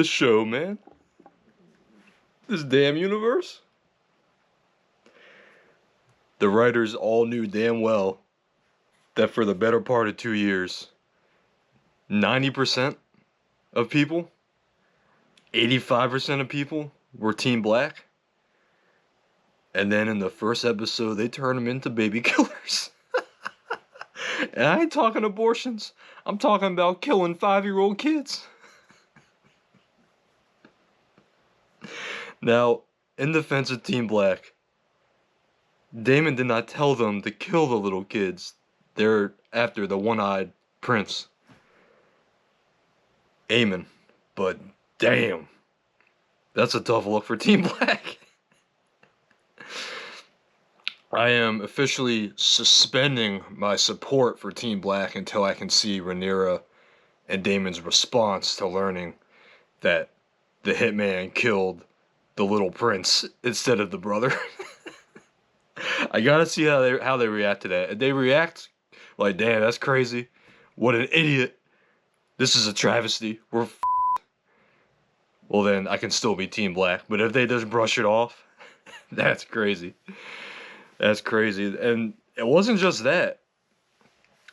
This show, man. This damn universe. The writers all knew damn well that for the better part of 2 years, 90% of people, 85% of people were Team Black. And then in the first episode, they turn them into baby killers. And I ain't talking abortions. I'm talking about killing 5-year-old kids. Now, in defense of Team Black, Daemon did not tell them to kill the little kids. They're after the one-eyed prince, Aemon. But damn, that's a tough look for Team Black. I am officially suspending my support for Team Black until I can see Rhaenyra and Daemon's response to learning that the hitman killed the little prince instead of the brother. I gotta see how they react to that. If they react like, damn, that's crazy. What an idiot. This is a travesty. We're well, then I can still be Team Black. But if they just brush it off, that's crazy. That's crazy. And it wasn't just that.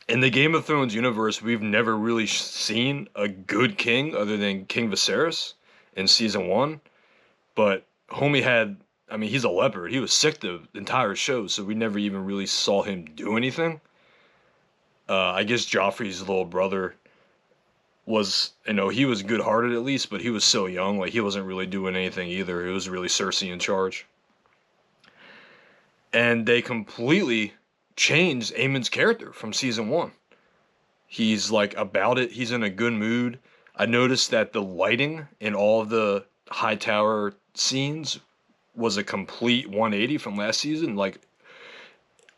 In the Game of Thrones universe, we've never really seen a good king other than King Viserys in season 1. But homie had, I mean, he's a leopard. He was sick the entire show, so we never even really saw him do anything. I guess Joffrey's little brother was, he was good-hearted at least, but he was so young, like, he wasn't really doing anything either. It was really Cersei in charge. And they completely changed Aemon's character from season 1. He's, like, about it. He's in a good mood. I noticed that the lighting in all of the Hightower scenes was a complete 180 from last season. Like,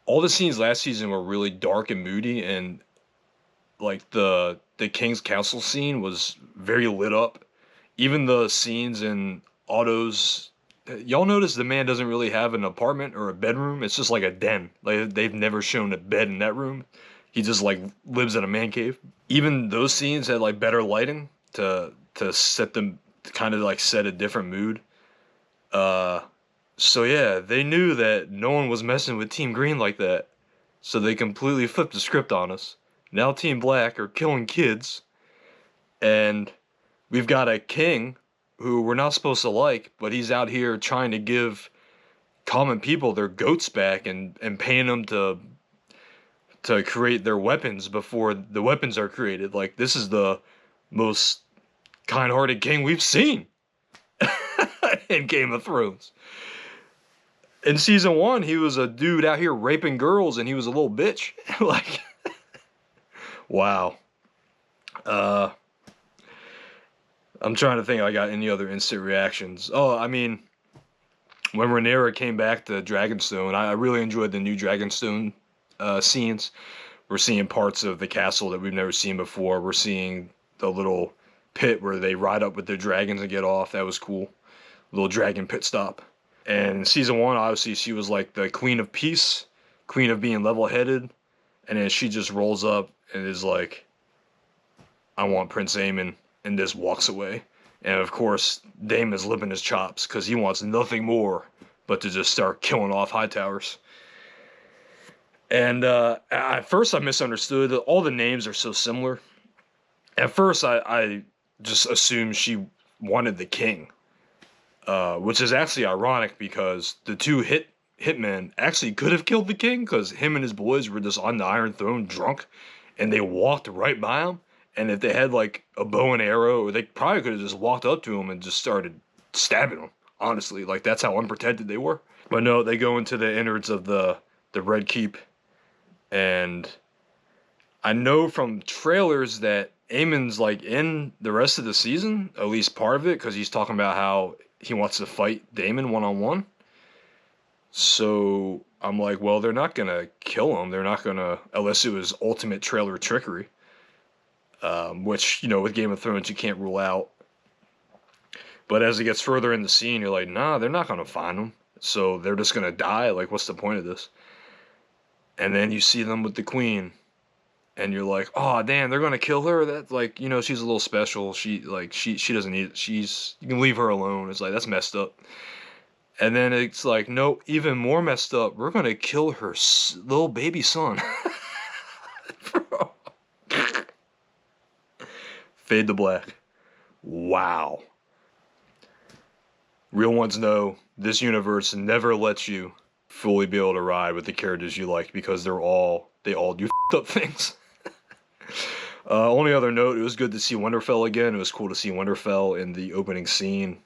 all the scenes last season were really dark and moody, and like the King's Council scene was very lit up. Even the scenes in Otto's, y'all notice the man doesn't really have an apartment or a bedroom. It's just like a den. Like, they've never shown a bed in that room. He just like lives in a man cave. Even those scenes had like better lighting to set them, to kind of like set a different mood. So yeah, they knew that no one was messing with Team Green like that. So they completely flipped the script on us. Now Team Black are killing kids. And we've got a king who we're not supposed to like, but he's out here trying to give common people their goats back and paying them to create their weapons before the weapons are created. Like, this is the most kind-hearted king we've seen in Game of Thrones. In season 1, he was a dude out here raping girls, and he was a little bitch. Like, wow. I'm trying to think if I got any other instant reactions. Oh, I mean, when Rhaenyra came back to Dragonstone, I really enjoyed the new Dragonstone scenes. We're seeing parts of the castle that we've never seen before. We're seeing the little pit where they ride up with their dragons and get off. That was cool. Little dragon pit stop. And in season 1, obviously, she was like the queen of peace, queen of being level-headed. And then she just rolls up and is like, I want Prince Aemon, and just walks away. And of course, Daemon's lipping his chops because he wants nothing more but to just start killing off Hightowers. And at first I misunderstood. All the names are so similar. At first I just assumed she wanted the king. Which is actually ironic because the two hitmen actually could have killed the king because him and his boys were just on the Iron Throne drunk and they walked right by him. And if they had like a bow and arrow, or they probably could have just walked up to him and just started stabbing him. Honestly, like, that's how unprotected they were. But no, they go into the innards of the Red Keep. And I know from trailers that Aemon's like in the rest of the season, at least part of it, because he's talking about how he wants to fight Daemon one-on-one. So I'm like, well, they're not gonna kill him. They're not gonna, unless it was ultimate trailer trickery. Which, with Game of Thrones, you can't rule out. But as it gets further in the scene, you're like, nah, they're not gonna find him. So they're just gonna die. Like, what's the point of this? And then you see them with the queen. and you're like, oh damn, they're gonna kill her. That's like, you know, she's a little special. She doesn't need. You can leave her alone. It's like that's messed up. And then it's like, no, even more messed up. We're gonna kill her little baby son. Bro. Fade to black. Wow. Real ones know this universe never lets you fully be able to ride with the characters you like because they all do up things. Only other note, it was good to see Winterfell again. It was cool to see Winterfell in the opening scene.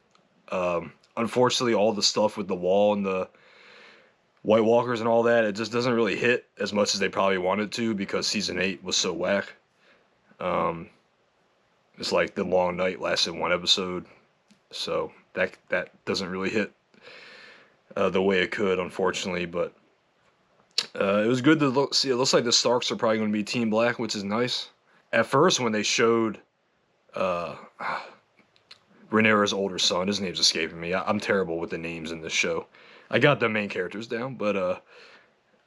Unfortunately, all the stuff with the wall and the White Walkers and all that, it just doesn't really hit as much as they probably wanted to because season 8 was so whack. It's like the long night lasted one episode, so that doesn't really hit the way it could, unfortunately. But it was good to see. It looks like the Starks are probably going to be Team Black, which is nice. At first, when they showed Rhaenyra's older son, his name's escaping me. I'm terrible with the names in this show. I got the main characters down, but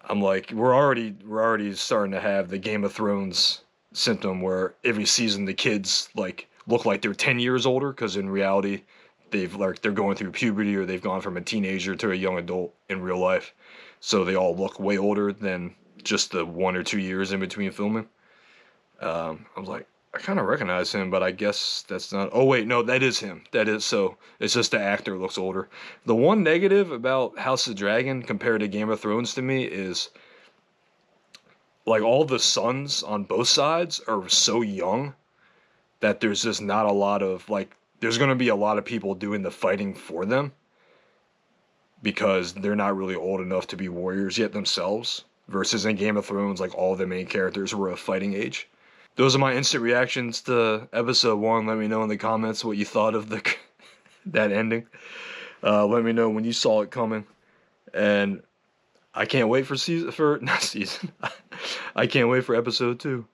I'm like, we're already starting to have the Game of Thrones symptom where every season the kids like look like they're 10 years older because in reality they're going through puberty or they've gone from a teenager to a young adult in real life, so they all look way older than just the 1 or 2 years in between filming. I was like, I kind of recognize him, but I guess that's not. Oh wait, no, that is him. That is so. It's just the actor looks older. The one negative about House of Dragon compared to Game of Thrones to me is like all the sons on both sides are so young that there's just not a lot of like. There's going to be a lot of people doing the fighting for them because they're not really old enough to be warriors yet themselves. Versus in Game of Thrones, like all the main characters were of fighting age. Those are my instant reactions to episode 1. Let me know in the comments what you thought of that ending. Let me know when you saw it coming. And I can't wait for I can't wait for episode 2.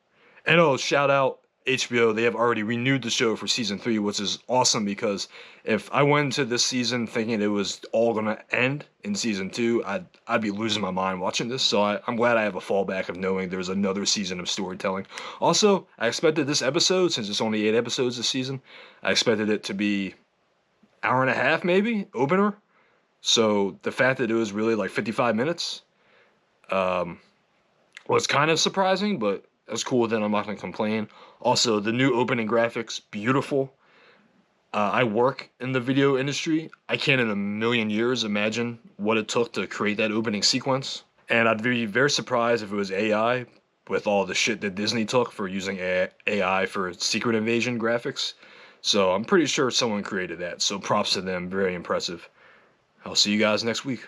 And oh, shout out HBO. They have already renewed the show for season 3, which is awesome because if I went into this season thinking it was all gonna end in season 2, I'd be losing my mind watching this. So I'm glad I have a fallback of knowing there's another season of storytelling. Also, I expected this episode, since it's only 8 episodes this season, I expected it to be hour and a half maybe opener. So the fact that it was really like 55 minutes was kind of surprising, but that's cool. Then I'm not gonna complain. Also, the new opening graphics, beautiful. I work in the video industry. I can't in a million years imagine what it took to create that opening sequence. And I'd be very surprised if it was AI with all the shit that Disney took for using AI for Secret Invasion graphics. So I'm pretty sure someone created that. So props to them. Very impressive. I'll see you guys next week.